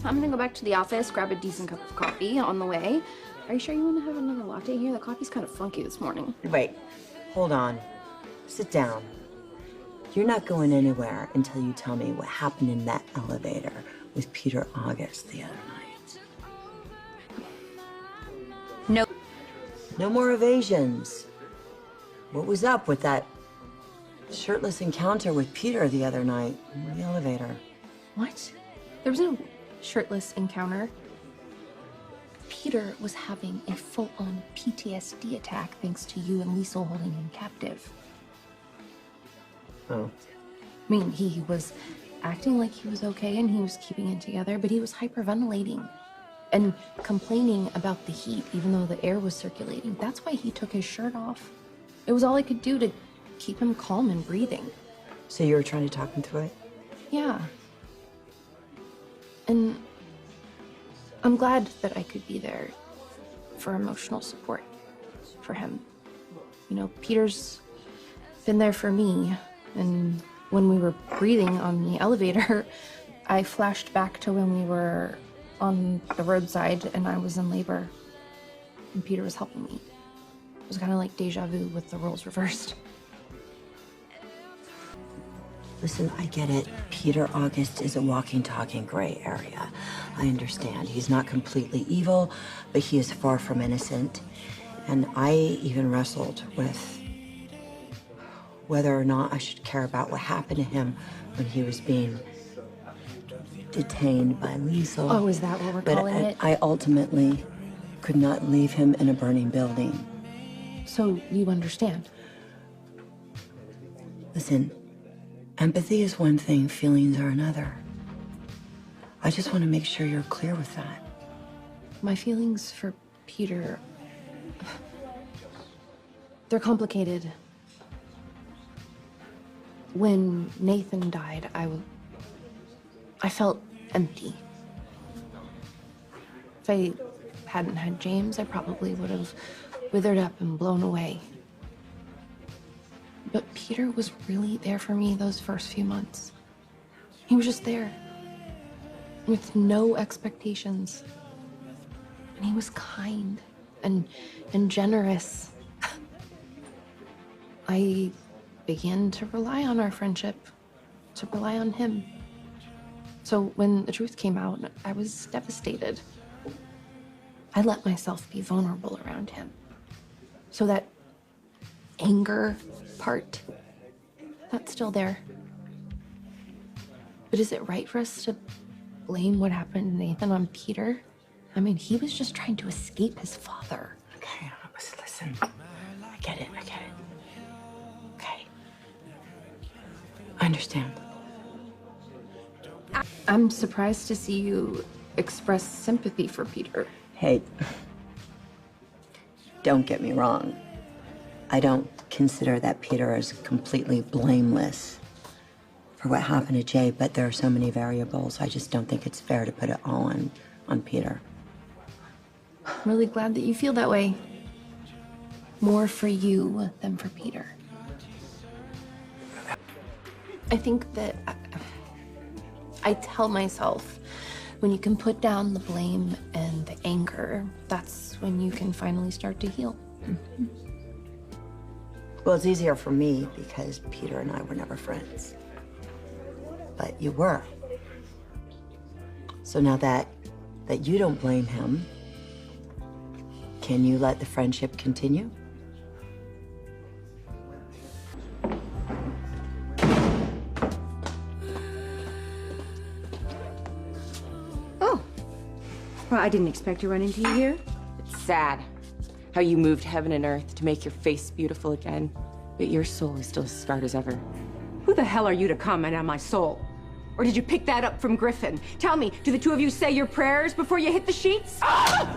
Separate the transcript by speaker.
Speaker 1: I'm gonna go back to the office, grab a decent cup of coffee on the way. Are you sure you want to have another latte here? The coffee's kind of funky this morning.
Speaker 2: Wait, hold on. Sit down. You're not going anywhere until you tell me what happened in that elevator with Peter August the other night.
Speaker 1: No.
Speaker 2: No more evasions. What was up with that shirtless encounter with Peter the other night in the elevator?
Speaker 1: What? There was no shirtless encounter. Peter was having a full-on PTSD attack thanks to you and Liesel holding him captive.
Speaker 2: Oh.
Speaker 1: I mean, he was acting like he was okay and he was keeping it together, but he was hyperventilating and complaining about the heat, even though the air was circulating. That's why he took his shirt off. It was all I could do to keep him calm and breathing.
Speaker 2: So you were trying to talk him through it?
Speaker 1: Yeah. And I'm glad that I could be there for emotional support for him. You know, Peter's been there for me, and when we were breathing on the elevator, I flashed back to when we were on the roadside and I was in labor, and Peter was helping me. It was kind of like deja vu with the roles reversed.
Speaker 2: Listen, I get it. Peter August is a walking, talking gray area. I understand. He's not completely evil, but he is far from innocent. And I even wrestled with whether or not I should care about what happened to him when he was being detained by Liesel.
Speaker 1: Oh, is that what we're calling it?
Speaker 2: I ultimately could not leave him in a burning building.
Speaker 1: So you understand?
Speaker 2: Listen, empathy is one thing, feelings are another. I just want to make sure you're clear with that.
Speaker 1: My feelings for Peter, they're complicated. When Nathan died, I felt empty. If I hadn't had James, I probably would have withered up and blown away. But Peter was really there for me those first few months. He was just there, with no expectations. And he was kind and generous. I began to rely on our friendship, to rely on him. So when the truth came out, I was devastated. I let myself be vulnerable around him. So that anger part, that's still there. But is it right for us to blame what happened to Nathan on Peter? I mean, he was just trying to escape his father.
Speaker 2: Okay, listen. I get it. Okay. I understand.
Speaker 1: I'm surprised to see you express sympathy for Peter.
Speaker 2: Hey, don't get me wrong. I don't consider that Peter is completely blameless for what happened to Jay, but there are so many variables. I just don't think it's fair to put it all on Peter.
Speaker 1: I'm really glad that you feel that way. More for you than for Peter. I think that I tell myself, when you can put down the blame and the anger, that's when you can finally start to heal. Mm-hmm.
Speaker 2: Well, it's easier for me because Peter and I were never friends. But you were. So now that you don't blame him, can you let the friendship continue?
Speaker 3: Oh. Well, I didn't expect to run into you here.
Speaker 4: It's sad how you moved heaven and earth to make your face beautiful again, but your soul is still as scarred as ever.
Speaker 3: Who the hell are you to comment on my soul? Or did you pick that up from Griffin? Tell me, do the two of you say your prayers before you hit the sheets? Ah!